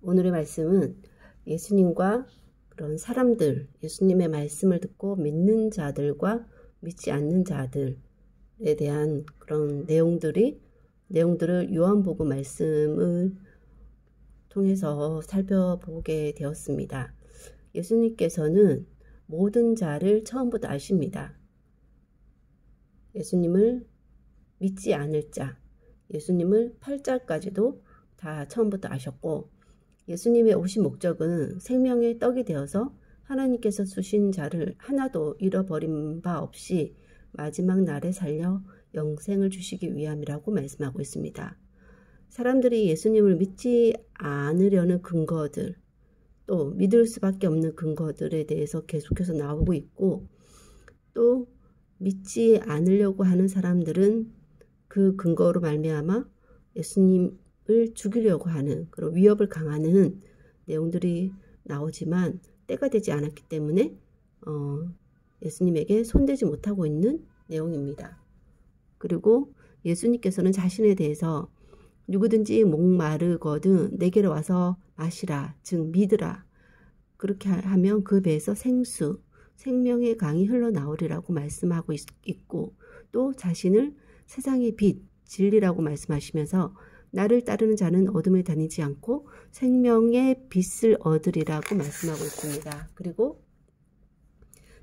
오늘의 말씀은 예수님과 그런 사람들, 예수님의 말씀을 듣고 믿는 자들과 믿지 않는 자들에 대한 그런 내용들을 요한복음 말씀을 통해서 살펴보게 되었습니다. 예수님께서는 모든 자를 처음부터 아십니다. 예수님을 믿지 않을 자, 예수님을 팔자까지도 다 처음부터 아셨고, 예수님의 오신 목적은 생명의 떡이 되어서 하나님께서 주신 자를 하나도 잃어버린 바 없이 마지막 날에 살려 영생을 주시기 위함이라고 말씀하고 있습니다. 사람들이 예수님을 믿지 않으려는 근거들, 또 믿을 수밖에 없는 근거들에 대해서 계속해서 나오고 있고, 또 믿지 않으려고 하는 사람들은 그 근거로 말미암아 예수님을 죽이려고 하는 그런 위협을 강하는 내용들이 나오지만 때가 되지 않았기 때문에 예수님에게 손대지 못하고 있는 내용입니다. 그리고 예수님께서는 자신에 대해서 누구든지 목마르거든 내게로 와서 마시라, 즉 믿으라. 그렇게 하면 그 배에서 생명의 강이 흘러나오리라고 말씀하고 있고, 또 자신을 세상의 빛, 진리라고 말씀하시면서 나를 따르는 자는 어둠에 다니지 않고 생명의 빛을 얻으리라고 말씀하고 있습니다. 그리고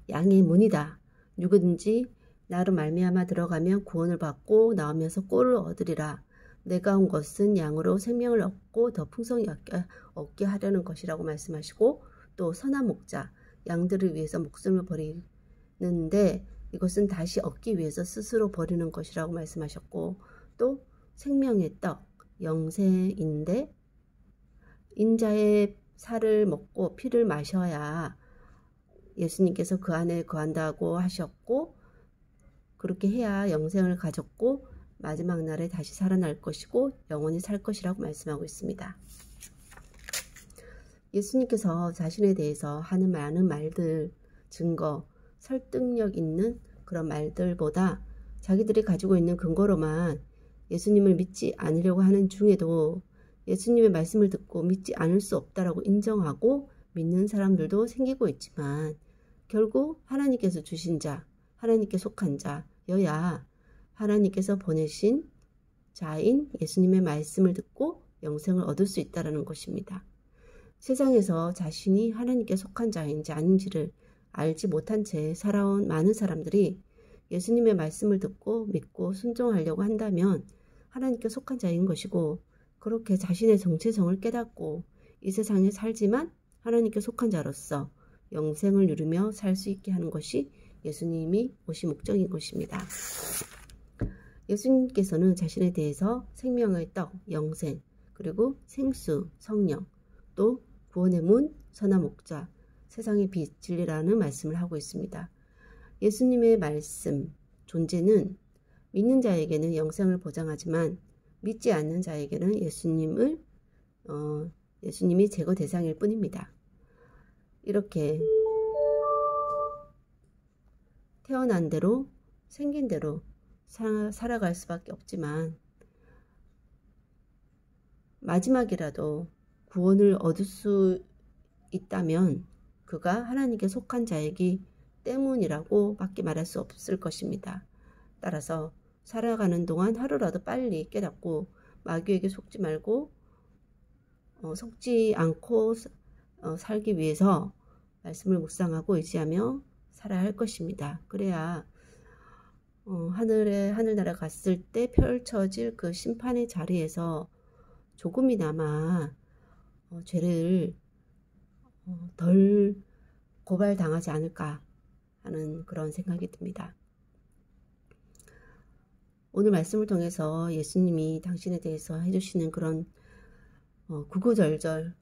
양의 문이다. 누구든지 나로 말미암아 들어가면 구원을 받고 나오면서 꼴을 얻으리라. 내가 온 것은 양으로 생명을 얻고 더 풍성히 얻게 하려는 것이라고 말씀하시고, 또 선한 목자, 양들을 위해서 목숨을 버리는데 이것은 다시 얻기 위해서 스스로 버리는 것이라고 말씀하셨고, 또 생명의 떡, 영생인데 인자의 살을 먹고 피를 마셔야 예수님께서 그 안에 거한다고 하셨고, 그렇게 해야 영생을 가졌고 마지막 날에 다시 살아날 것이고 영원히 살 것이라고 말씀하고 있습니다. 예수님께서 자신에 대해서 하는 많은 말들, 증거, 설득력 있는 그런 말들보다 자기들이 가지고 있는 근거로만 예수님을 믿지 않으려고 하는 중에도 예수님의 말씀을 듣고 믿지 않을 수 없다라고 인정하고 믿는 사람들도 생기고 있지만, 결국 하나님께서 주신 자, 하나님께 속한 자여야 하나님께서 보내신 자인 예수님의 말씀을 듣고 영생을 얻을 수 있다는 것입니다. 세상에서 자신이 하나님께 속한 자인지 아닌지를 알지 못한 채 살아온 많은 사람들이 예수님의 말씀을 듣고 믿고 순종하려고 한다면 하나님께 속한 자인 것이고, 그렇게 자신의 정체성을 깨닫고 이 세상에 살지만 하나님께 속한 자로서 영생을 누리며 살 수 있게 하는 것이 예수님이 오신 목적인 것입니다. 예수님께서는 자신에 대해서 생명의 떡, 영생, 그리고 생수, 성령, 또 구원의 문, 선한 목자, 세상의 빛, 진리라는 말씀을 하고 있습니다. 예수님의 말씀, 존재는 믿는 자에게는 영생을 보장하지만 믿지 않는 자에게는 예수님이 제거 대상일 뿐입니다. 이렇게 태어난 대로 생긴 대로 살아갈 수밖에 없지만 마지막이라도 구원을 얻을 수 있다면 그가 하나님께 속한 자이기 때문이라고 밖에 말할 수 없을 것입니다. 따라서 살아가는 동안 하루라도 빨리 깨닫고 마귀에게 속지 말고 속지 않고 살기 위해서 말씀을 묵상하고 의지하며 살아야 할 것입니다. 그래야 하늘나라 갔을 때 펼쳐질 그 심판의 자리에서 조금이나마 죄를 덜 고발당하지 않을까 하는 그런 생각이 듭니다. 오늘 말씀을 통해서 예수님이 당신에 대해서 해주시는 그런 구구절절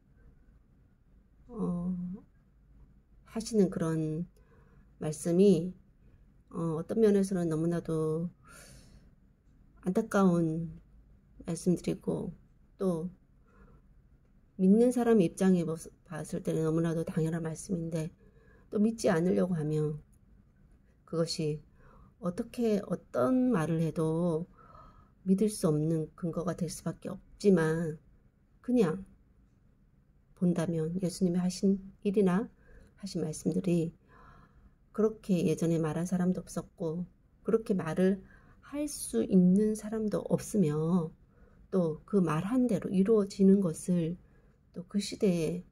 하시는 그런 말씀이 어떤 면에서는 너무나도 안타까운 말씀드리고, 또 믿는 사람 입장에 봤을 때는 너무나도 당연한 말씀인데, 또 믿지 않으려고 하면 그것이 어떤 말을 해도 믿을 수 없는 근거가 될 수밖에 없지만, 그냥 본다면 예수님이 하신 일이나 하신 말씀들이 그렇게 예전에 말한 사람도 없었고 그렇게 말을 할 수 있는 사람도 없으며 또 그 말한 대로 이루어지는 것을 또 그 시대에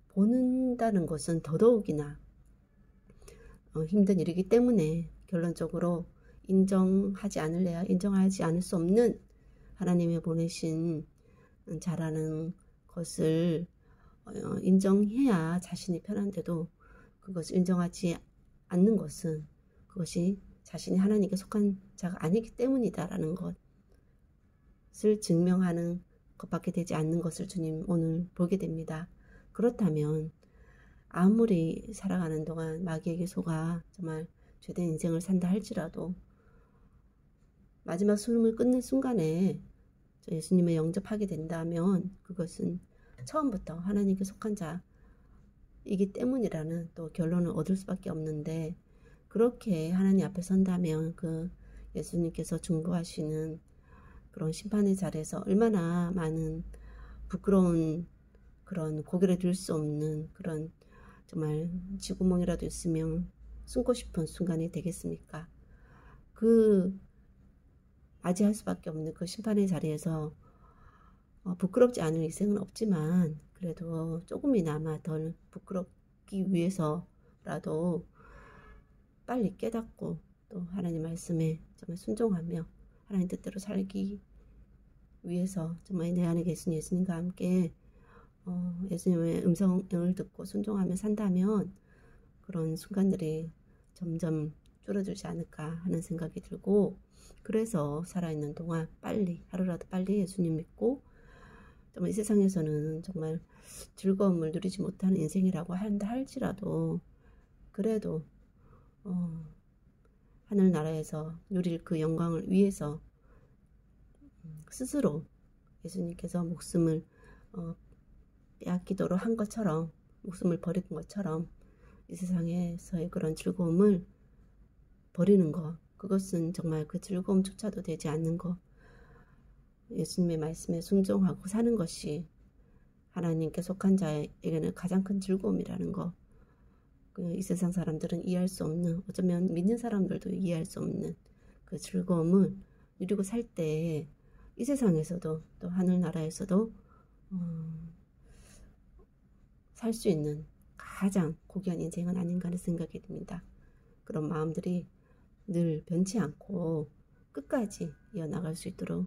보는다는 것은 더더욱이나 힘든 일이기 때문에 결론적으로 인정하지 않을래야 인정하지 않을 수 없는 하나님이 보내신 자라는 것을 인정해야 자신이 편한데도 그것을 인정하지 않는 것은 그것이 자신이 하나님께 속한 자가 아니기 때문이다라는 것을 증명하는 것밖에 되지 않는 것을 주님 오늘 보게 됩니다. 그렇다면 아무리 살아가는 동안 마귀에게 속아 정말 죄된 인생을 산다 할지라도 마지막 숨을 끊는 순간에 예수님을 영접하게 된다면 그것은 처음부터 하나님께 속한 자이기 때문이라는 또 결론을 얻을 수밖에 없는데 그렇게 하나님 앞에 선다면 그 예수님께서 중보하시는 그런 심판의 자리에서 얼마나 많은 부끄러운 그런 고개를 들 수 없는 그런 정말 쥐구멍이라도 있으면 숨고 싶은 순간이 되겠습니까? 그 맞이할 수밖에 없는 그 심판의 자리에서 부끄럽지 않을 희생은 없지만 그래도 조금이나마 덜 부끄럽기 위해서라도 빨리 깨닫고 또 하나님 말씀에 정말 순종하며 하나님 뜻대로 살기 위해서 정말 내 안에 계신 예수님과 함께 예수님의 음성을 듣고 순종하며 산다면 그런 순간들이 점점 줄어들지 않을까 하는 생각이 들고 그래서 살아있는 동안 빨리 하루라도 빨리 예수님 믿고 정말 이 세상에서는 정말 즐거움을 누리지 못하는 인생이라고 한다 할지라도 그래도 하늘나라에서 누릴 그 영광을 위해서 스스로 예수님께서 목숨을 빼앗기도록 한 것처럼 목숨을 버린 것처럼 이 세상에서의 그런 즐거움을 버리는 것 그것은 정말 그 즐거움조차도 되지 않는 것 예수님의 말씀에 순종하고 사는 것이 하나님께 속한 자에게는 가장 큰 즐거움이라는 것 이 세상 사람들은 이해할 수 없는 어쩌면 믿는 사람들도 이해할 수 없는 그 즐거움을 누리고 살 때 이 세상에서도 또 하늘나라에서도 살 수 있는 가장 고귀한 인생은 아닌가 하는 생각이 듭니다. 그런 마음들이 늘 변치 않고 끝까지 이어나갈 수 있도록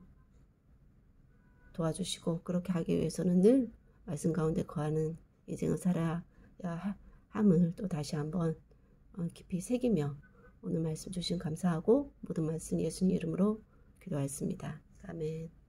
도와주시고 그렇게 하기 위해서는 늘 말씀 가운데 거하는 인생을 살아야 함을 또 다시 한번 깊이 새기며 오늘 말씀 주신 감사하고 모든 말씀 예수님 이름으로 기도하였습니다. 아멘.